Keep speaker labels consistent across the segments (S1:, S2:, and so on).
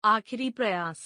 S1: आखिरी प्रयास।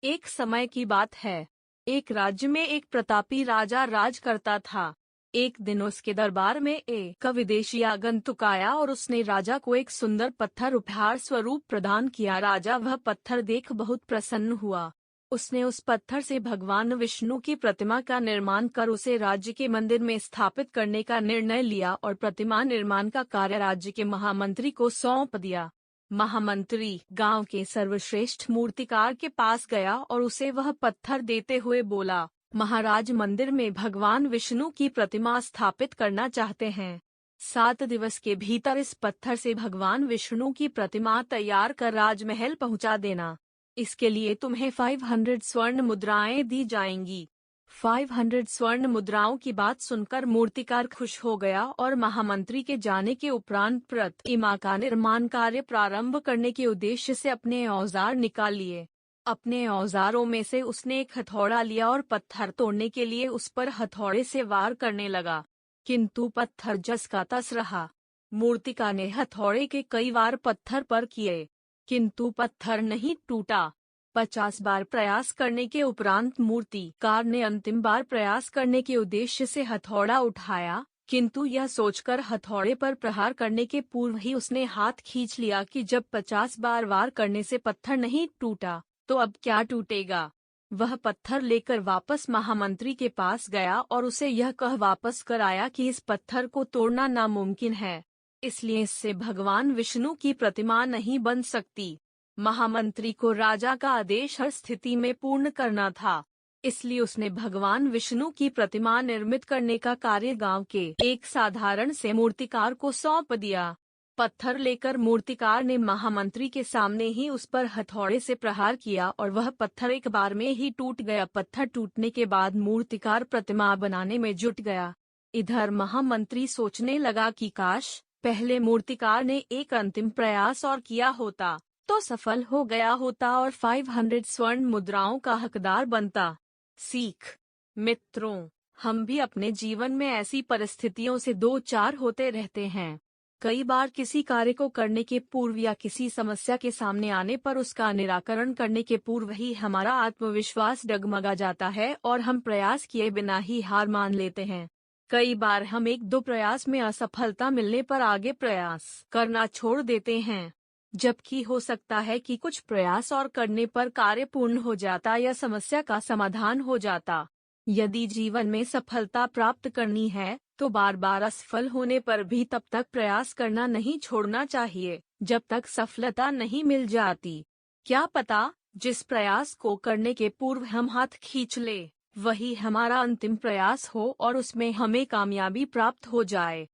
S1: एक समय की बात है। एक राज्य में एक प्रतापी राजा राज करता था। एक दिन उसके दरबार में एक विदेशी आगंतुक आया और उसने राजा को एक सुंदर पत्थर उपहार स्वरूप प्रदान किया। राजा वह पत्थर देख बहुत प्रसन्न हुआ। उसने उस पत्थर से भगवान विष्णु की प्रतिमा का निर्माण कर उसे राज्य के मंदिर में स्थापित करने का निर्णय लिया और प्रतिमा निर्माण का कार्य राज्य के महामंत्री को सौंप दिया। महामंत्री गांव के सर्वश्रेष्ठ मूर्तिकार के पास गया और उसे वह पत्थर देते हुए बोला, महाराज, मंदिर में भगवान विष्णु की प्रतिमा स्थापित करना चाहते हैं। 7 दिवस के भीतर इस पत्थर से भगवान विष्णु की प्रतिमा तैयार कर राजमहल पहुंचा देना। इसके लिए तुम्हें 500 स्वर्ण मुद्राएं दी जाएंगी। 500 स्वर्ण मुद्राओं की बात सुनकर मूर्तिकार खुश हो गया और महामंत्री के जाने के उपरांत प्रतिमा का निर्माण कार्य प्रारंभ करने के उद्देश्य से अपने औजार निकाल लिए। अपने औजारों में से उसने एक हथौड़ा लिया और पत्थर तोड़ने के लिए उस पर हथौड़े से वार करने लगा, किंतु पत्थर जस का तस रहा। मूर्तिकार ने हथौड़े के कई वार पत्थर पर किए, किंतु पत्थर नहीं टूटा। 50 बार प्रयास करने के उपरांत मूर्तिकार ने अंतिम बार प्रयास करने के उद्देश्य से हथौड़ा उठाया, किंतु यह सोचकर हथौड़े पर प्रहार करने के पूर्व ही उसने हाथ खींच लिया कि जब 50 बार वार करने से पत्थर नहीं टूटा तो अब क्या टूटेगा। वह पत्थर लेकर वापस महामंत्री के पास गया और उसे यह कह वापस कर आया कि इस पत्थर को तोड़ना नामुमकिन है, इसलिए इससे भगवान विष्णु की प्रतिमा नहीं बन सकती। महामंत्री को राजा का आदेश हर स्थिति में पूर्ण करना था, इसलिए उसने भगवान विष्णु की प्रतिमा निर्मित करने का कार्य गांव के एक साधारण से मूर्तिकार को सौंप दिया। पत्थर लेकर मूर्तिकार ने महामंत्री के सामने ही उस पर हथौड़े से प्रहार किया और वह पत्थर एक बार में ही टूट गया। पत्थर टूटने के बाद मूर्तिकार प्रतिमा बनाने में जुट गया। इधर महामंत्री सोचने लगा कि काश पहले मूर्तिकार ने एक अंतिम प्रयास और किया होता तो सफल हो गया होता और 500 स्वर्ण मुद्राओं का हकदार बनता। सीख। मित्रों, हम भी अपने जीवन में ऐसी परिस्थितियों से दो चार होते रहते हैं। कई बार किसी कार्य को करने के पूर्व या किसी समस्या के सामने आने पर उसका निराकरण करने के पूर्व ही हमारा आत्मविश्वास डगमगा जाता है और हम प्रयास किए बिना ही हार मान लेते हैं। कई बार हम 1-2 प्रयास में असफलता मिलने पर आगे प्रयास करना छोड़ देते हैं, जबकि हो सकता है कि कुछ प्रयास और करने पर कार्य पूर्ण हो जाता या समस्या का समाधान हो जाता। यदि जीवन में सफलता प्राप्त करनी है तो बार बार असफल होने पर भी तब तक प्रयास करना नहीं छोड़ना चाहिए जब तक सफलता नहीं मिल जाती। क्या पता जिस प्रयास को करने के पूर्व हम हाथ खींच ले वही हमारा अंतिम प्रयास हो और उसमें हमें कामयाबी प्राप्त हो जाए।